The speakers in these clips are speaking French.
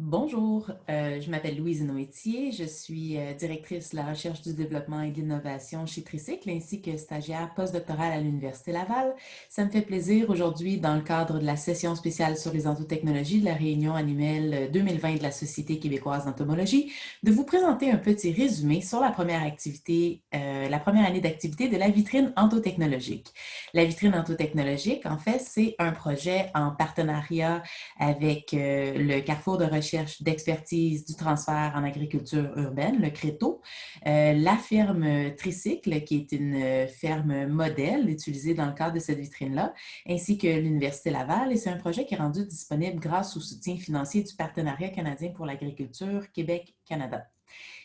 Bonjour, je m'appelle Louise Noétier, je suis directrice de la recherche du développement et de l'innovation chez Tricycle ainsi que stagiaire postdoctorale à l'Université Laval. Ça me fait plaisir aujourd'hui, dans le cadre de la session spéciale sur les endontotechnologies de la réunion annuelle 2020 de la Société québécoise d'entomologie, de vous présenter un petit résumé sur la première année d'activité de la vitrine endontotechnologique. La vitrine endontotechnologique, en fait, c'est un projet en partenariat avec le Carrefour de recherche d'expertise du transfert en agriculture urbaine, le CRETO, la firme Tricycle, qui est une ferme modèle utilisée dans le cadre de cette vitrine-là, ainsi que l'Université Laval. Et c'est un projet qui est rendu disponible grâce au soutien financier du Partenariat canadien pour l'agriculture Québec-Canada.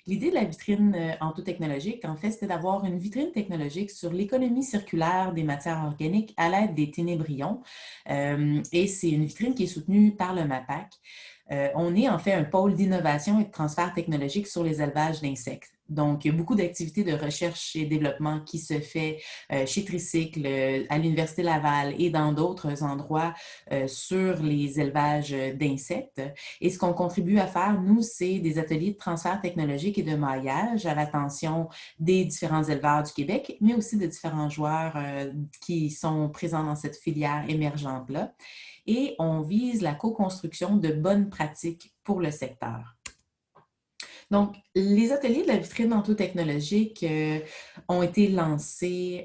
L'idée de la vitrine endontotechnologique, en fait, c'était d'avoir une vitrine technologique sur l'économie circulaire des matières organiques à l'aide des ténébrions. Et c'est une vitrine qui est soutenue par le MAPAC. On est en fait un pôle d'innovation et de transfert technologique sur les élevages d'insectes. Donc, il y a beaucoup d'activités de recherche et développement qui se fait chez Tricycle, à l'Université Laval et dans d'autres endroits sur les élevages d'insectes. Et ce qu'on contribue à faire, nous, c'est des ateliers de transfert technologique et de maillage à l'attention des différents éleveurs du Québec, mais aussi de différents joueurs qui sont présents dans cette filière émergente-là. Et on vise la co-construction de bonnes pratiques pour le secteur. Donc, les ateliers de la vitrine endontotechnologique ont été lancés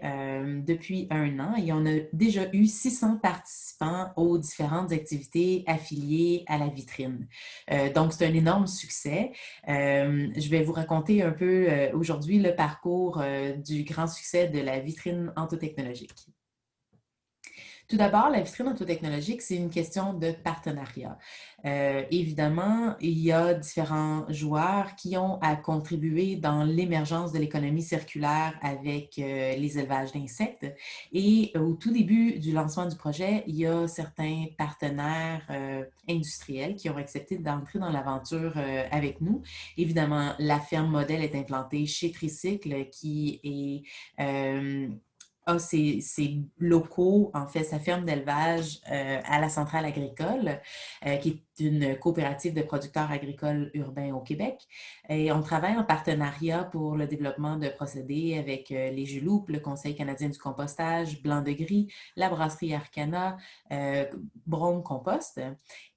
depuis un an et on a déjà eu 600 participants aux différentes activités affiliées à la vitrine. Donc, c'est un énorme succès. Je vais vous raconter un peu aujourd'hui le parcours du grand succès de la vitrine endontotechnologique. Tout d'abord, la vitrine endontotechnologique, c'est une question de partenariat. Évidemment, il y a différents joueurs qui ont à contribuer dans l'émergence de l'économie circulaire avec les élevages d'insectes. Et au tout début du lancement du projet, il y a certains partenaires industriels qui ont accepté d'entrer dans l'aventure avec nous. Évidemment, la ferme modèle est implantée chez Tricycle, qui est ses locaux, en fait, sa ferme d'élevage à la centrale agricole, qui est une coopérative de producteurs agricoles urbains au Québec. Et on travaille en partenariat pour le développement de procédés avec les Juloup, le Conseil canadien du compostage, Blanc de Gris, la brasserie Arcana, Brome Compost.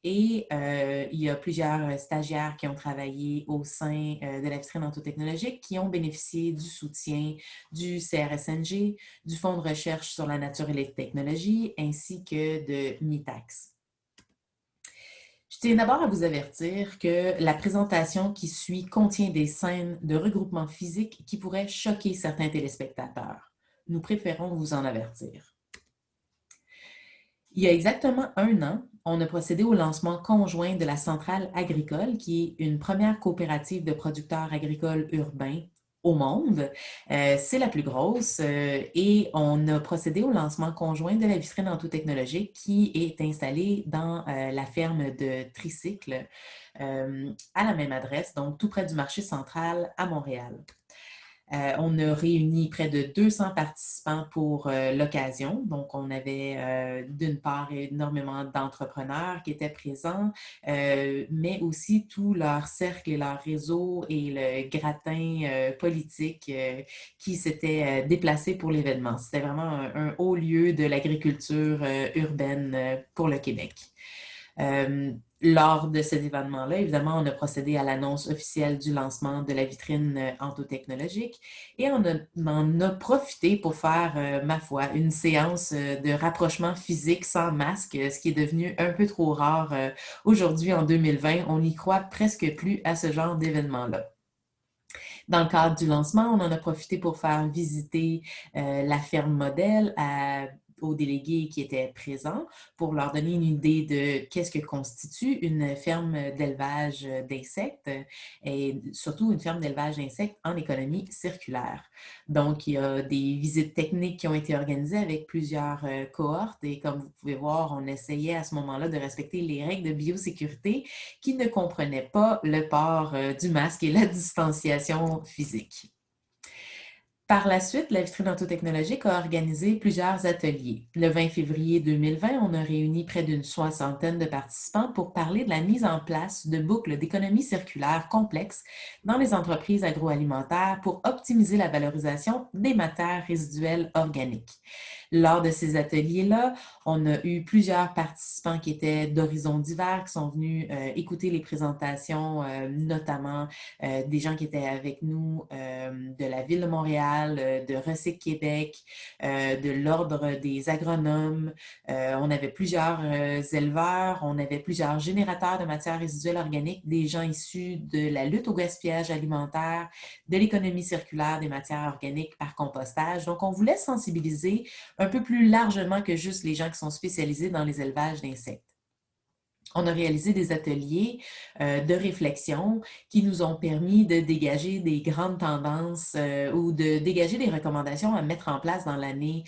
Et il y a plusieurs stagiaires qui ont travaillé au sein de la vitrine endontotechnologique qui ont bénéficié du soutien du CRSNG, du Fonds de recherche sur la nature et les technologies, ainsi que de MITAX. Je tiens d'abord à vous avertir que la présentation qui suit contient des scènes de regroupement physique qui pourraient choquer certains téléspectateurs. Nous préférons vous en avertir. Il y a exactement un an, on a procédé au lancement conjoint de la Centrale agricole, qui est une première coopérative de producteurs agricoles urbains au monde. C'est la plus grosse et on a procédé au lancement conjoint de la vitrine endontotechnologique qui est installée dans la ferme de Tricycle à la même adresse, donc tout près du marché central à Montréal. On a réuni près de 200 participants pour l'occasion. Donc, on avait d'une part énormément d'entrepreneurs qui étaient présents, mais aussi tout leur cercle et leur réseau et le gratin politique qui s'était déplacé pour l'événement. C'était vraiment un haut lieu de l'agriculture urbaine pour le Québec. Lors de cet événement-là, évidemment, on a procédé à l'annonce officielle du lancement de la vitrine endontotechnologique et on en a profité pour faire, ma foi, une séance de rapprochement physique sans masque, ce qui est devenu un peu trop rare aujourd'hui en 2020. On n'y croit presque plus à ce genre d'événement-là. Dans le cadre du lancement, on en a profité pour faire visiter la ferme modèle aux délégués qui étaient présents pour leur donner une idée de qu'est-ce que constitue une ferme d'élevage d'insectes et surtout une ferme d'élevage d'insectes en économie circulaire. Donc, il y a des visites techniques qui ont été organisées avec plusieurs cohortes et comme vous pouvez voir, on essayait à ce moment-là de respecter les règles de biosécurité qui ne comprenaient pas le port du masque et la distanciation physique. Par la suite, la vitrine auto-technologique a organisé plusieurs ateliers. Le 20 février 2020, on a réuni près d'une soixantaine de participants pour parler de la mise en place de boucles d'économie circulaire complexes dans les entreprises agroalimentaires pour optimiser la valorisation des matières résiduelles organiques. Lors de ces ateliers-là, on a eu plusieurs participants qui étaient d'horizons divers, qui sont venus écouter les présentations, notamment des gens qui étaient avec nous de la Ville de Montréal, de Recyc Québec, de l'Ordre des agronomes. On avait plusieurs éleveurs, on avait plusieurs générateurs de matières résiduelles organiques, des gens issus de la lutte au gaspillage alimentaire, de l'économie circulaire des matières organiques par compostage. Donc, on voulait sensibiliser un peu plus largement que juste les gens qui sont spécialisés dans les élevages d'insectes. On a réalisé des ateliers de réflexion qui nous ont permis de dégager des grandes tendances ou de dégager des recommandations à mettre en place dans l'année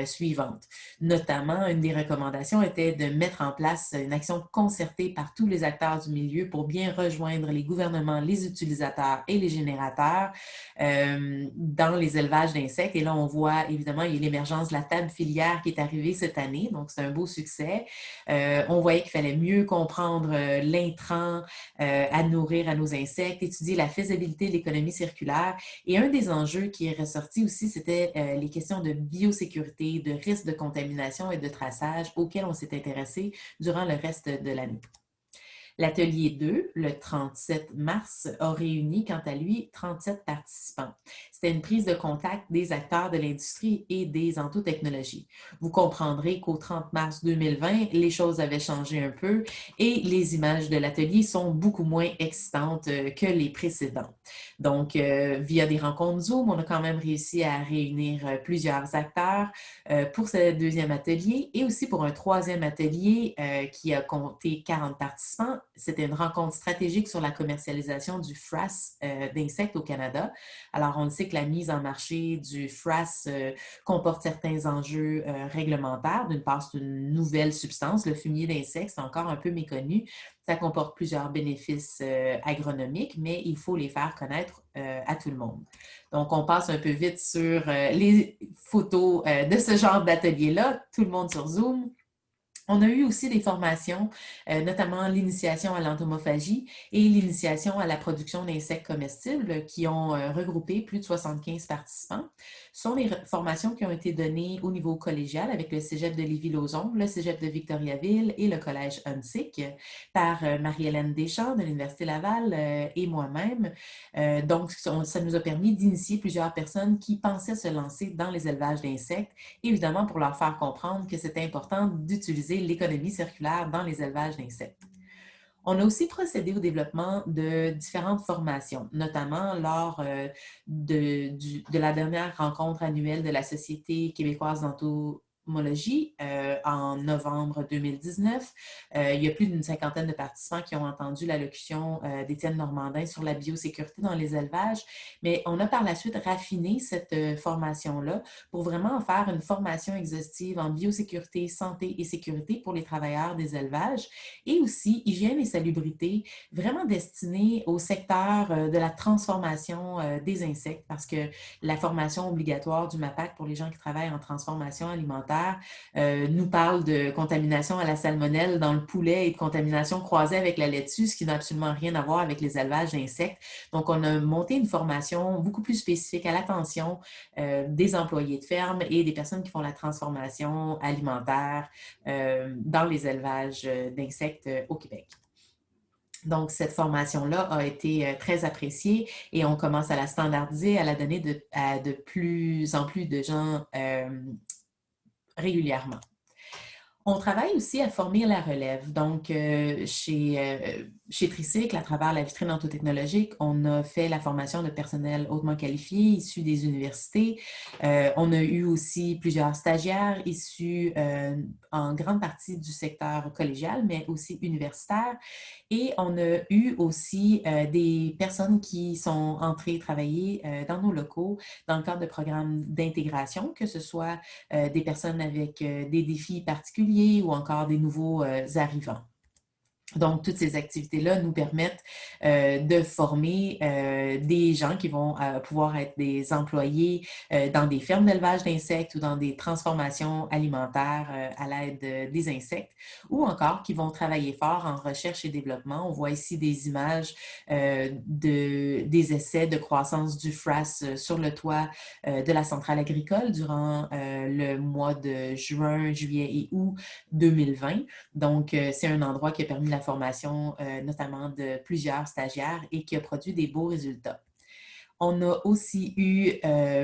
suivante. Notamment, une des recommandations était de mettre en place une action concertée par tous les acteurs du milieu pour bien rejoindre les gouvernements, les utilisateurs et les générateurs dans les élevages d'insectes. Et là, on voit évidemment, il y a l'émergence de la table filière qui est arrivée cette année, donc c'est un beau succès. On voyait qu'il fallait mieux comprendre l'intrant à nourrir à nos insectes, étudier la faisabilité de l'économie circulaire. Et un des enjeux qui est ressorti aussi, c'était les questions de biosécurité, de risque de contamination et de traçage auxquels on s'est intéressé durant le reste de l'année. L'atelier 2, le 37 mars, a réuni, quant à lui, 37 participants. C'était une prise de contact des acteurs de l'industrie et des ento-technologies. Vous comprendrez qu'au 30 mars 2020, les choses avaient changé un peu et les images de l'atelier sont beaucoup moins excitantes que les précédents. Donc, via des rencontres Zoom, on a quand même réussi à réunir plusieurs acteurs pour ce deuxième atelier et aussi pour un troisième atelier qui a compté 40 participants. C'était une rencontre stratégique sur la commercialisation du frass d'insectes au Canada. Alors, on le sait que la mise en marché du frass comporte certains enjeux réglementaires. D'une part, c'est une nouvelle substance. Le fumier d'insectes, c'est encore un peu méconnu. Ça comporte plusieurs bénéfices agronomiques, mais il faut les faire connaître à tout le monde. Donc, on passe un peu vite sur les photos de ce genre d'atelier-là. Tout le monde sur Zoom. On a eu aussi des formations, notamment l'initiation à l'entomophagie et l'initiation à la production d'insectes comestibles qui ont regroupé plus de 75 participants. Ce sont des formations qui ont été données au niveau collégial avec le Cégep de Lévis-Lauzon, le Cégep de Victoriaville et le Collège Huntsic par Marie-Hélène Deschamps de l'Université Laval et moi-même. Donc, ça nous a permis d'initier plusieurs personnes qui pensaient se lancer dans les élevages d'insectes, évidemment pour leur faire comprendre que c'était important d'utiliser l'économie circulaire dans les élevages d'insectes. On a aussi procédé au développement de différentes formations, notamment lors de la dernière rencontre annuelle de la Société québécoise d'entomologie en novembre 2019. Il y a plus d'une cinquantaine de participants qui ont entendu l'allocution d'Étienne Normandin sur la biosécurité dans les élevages, mais on a par la suite raffiné cette formation-là pour vraiment en faire une formation exhaustive en biosécurité, santé et sécurité pour les travailleurs des élevages et aussi hygiène et salubrité, vraiment destinée au secteur de la transformation des insectes parce que la formation obligatoire du MAPAC pour les gens qui travaillent en transformation alimentaire nous parle de contamination à la salmonelle dans le poulet et de contamination croisée avec la laitue, ce qui n'a absolument rien à voir avec les élevages d'insectes. Donc, on a monté une formation beaucoup plus spécifique à l'attention des employés de ferme et des personnes qui font la transformation alimentaire dans les élevages d'insectes au Québec. Donc, cette formation-là a été très appréciée et on commence à la standardiser, à la donner à de plus en plus de gens régulièrement. On travaille aussi à former la relève. Donc, chez Tricycle, à travers la vitrine ento-technologique, on a fait la formation de personnel hautement qualifié issus des universités. On a eu aussi plusieurs stagiaires issus en grande partie du secteur collégial, mais aussi universitaire. Et on a eu aussi des personnes qui sont entrées travailler dans nos locaux dans le cadre de programmes d'intégration, que ce soit des personnes avec des défis particuliers ou encore des nouveaux arrivants. Donc, toutes ces activités-là nous permettent de former des gens qui vont pouvoir être des employés dans des fermes d'élevage d'insectes ou dans des transformations alimentaires à l'aide des insectes, ou encore qui vont travailler fort en recherche et développement. On voit ici des images des essais de croissance du frass sur le toit de la centrale agricole durant le mois de juin, juillet et août 2020. Donc, c'est un endroit qui a permis la formation notamment de plusieurs stagiaires et qui a produit des beaux résultats. On a aussi eu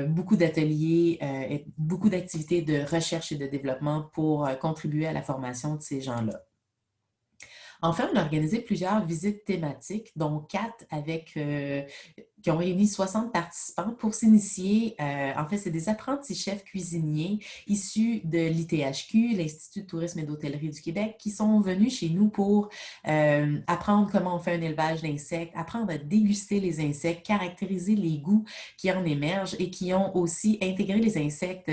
beaucoup d'ateliers et beaucoup d'activités de recherche et de développement pour contribuer à la formation de ces gens-là. Enfin, on a organisé plusieurs visites thématiques, dont 4 qui ont réuni 60 participants pour s'initier. En fait, c'est des apprentis chefs cuisiniers issus de l'ITHQ, l'Institut de tourisme et d'hôtellerie du Québec, qui sont venus chez nous pour apprendre comment on fait un élevage d'insectes, apprendre à déguster les insectes, caractériser les goûts qui en émergent et qui ont aussi intégré les insectes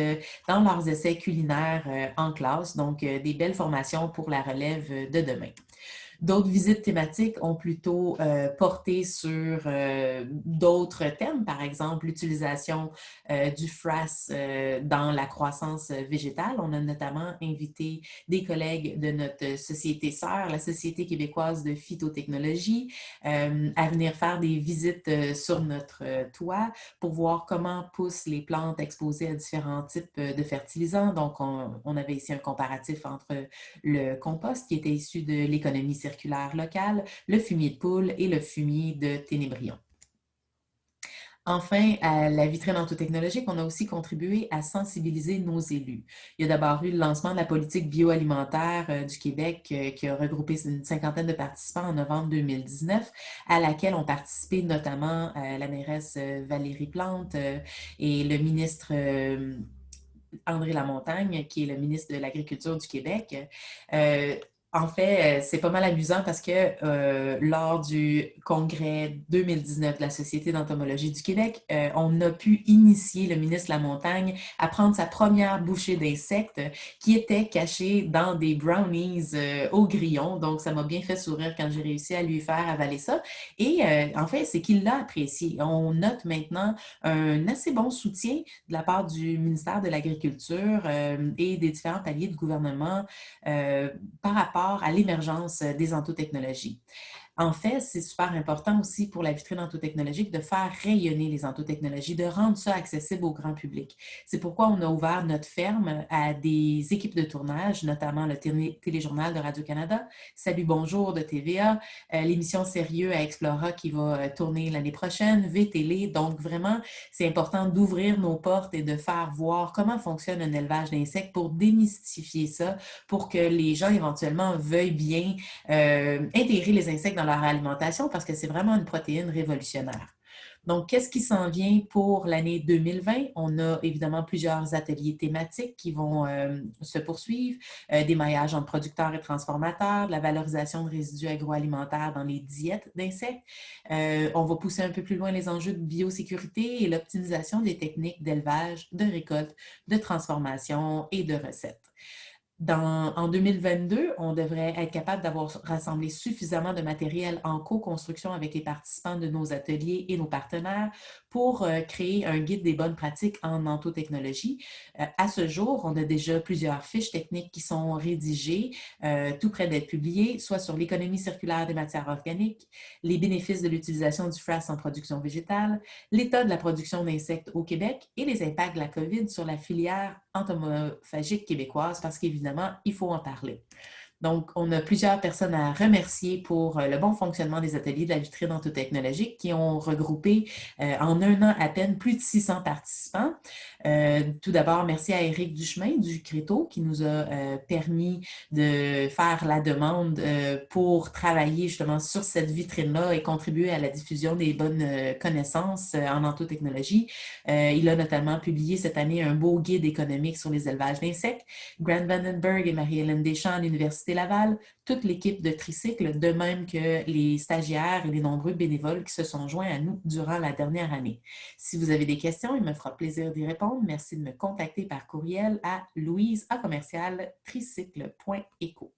dans leurs essais culinaires en classe. Donc, des belles formations pour la relève de demain. D'autres visites thématiques ont plutôt porté sur d'autres thèmes, par exemple l'utilisation du frass dans la croissance végétale. On a notamment invité des collègues de notre société sœur, la Société québécoise de phytotechnologie, à venir faire des visites sur notre toit pour voir comment poussent les plantes exposées à différents types de fertilisants. Donc, on avait ici un comparatif entre le compost qui était issu de l'économie circulaire locale, le fumier de poule et le fumier de ténébrion. Enfin, à la vitrine ento-technologique, on a aussi contribué à sensibiliser nos élus. Il y a d'abord eu le lancement de la politique bioalimentaire du Québec qui a regroupé une cinquantaine de participants en novembre 2019, à laquelle ont participé notamment la mairesse Valérie Plante et le ministre André Lamontagne, qui est le ministre de l'Agriculture du Québec. En fait, c'est pas mal amusant parce que lors du congrès 2019 de la Société d'entomologie du Québec, on a pu initier le ministre Lamontagne à prendre sa première bouchée d'insectes qui était cachée dans des brownies au grillon. Donc, ça m'a bien fait sourire quand j'ai réussi à lui faire avaler ça. Et en fait, c'est qu'il l'a apprécié. On note maintenant un assez bon soutien de la part du ministère de l'Agriculture et des différents paliers de gouvernement par rapport à l'émergence des entotechnologies. En fait, c'est super important aussi pour la vitrine entotechnologique de faire rayonner les entotechnologies, de rendre ça accessible au grand public. C'est pourquoi on a ouvert notre ferme à des équipes de tournage, notamment le téléjournal de Radio-Canada, Salut Bonjour de TVA, l'émission Sérieux à Explora qui va tourner l'année prochaine, V-Télé. Donc vraiment, c'est important d'ouvrir nos portes et de faire voir comment fonctionne un élevage d'insectes pour démystifier ça, pour que les gens éventuellement veuillent bien intégrer les insectes dans leur alimentation parce que c'est vraiment une protéine révolutionnaire. Donc, qu'est-ce qui s'en vient pour l'année 2020? On a évidemment plusieurs ateliers thématiques qui vont se poursuivre, des maillages entre producteurs et transformateurs, de la valorisation de résidus agroalimentaires dans les diètes d'insectes. On va pousser un peu plus loin les enjeux de biosécurité et l'optimisation des techniques d'élevage, de récolte, de transformation et de recettes. En 2022, on devrait être capable d'avoir rassemblé suffisamment de matériel en co-construction avec les participants de nos ateliers et nos partenaires pour créer un guide des bonnes pratiques en nanotechnologie. À ce jour, on a déjà plusieurs fiches techniques qui sont rédigées, tout près d'être publiées, soit sur l'économie circulaire des matières organiques, les bénéfices de l'utilisation du frass en production végétale, l'état de la production d'insectes au Québec et les impacts de la COVID sur la filière entomophagique québécoise, parce qu'évidemment, il faut en parler. Donc, on a plusieurs personnes à remercier pour le bon fonctionnement des ateliers de la vitrine entotechnologique qui ont regroupé en un an à peine plus de 600 participants. Tout d'abord, merci à Éric Duchemin du Créteau qui nous a permis de faire la demande pour travailler justement sur cette vitrine-là et contribuer à la diffusion des bonnes connaissances en entotechnologie. Il a notamment publié cette année un beau guide économique sur les élevages d'insectes. Grant Vandenberg et Marie-Hélène Deschamps à l'Université Laval, toute l'équipe de Tricycle, de même que les stagiaires et les nombreux bénévoles qui se sont joints à nous durant la dernière année. Si vous avez des questions, il me fera plaisir d'y répondre. Merci de me contacter par courriel à louise@tricycle.eco.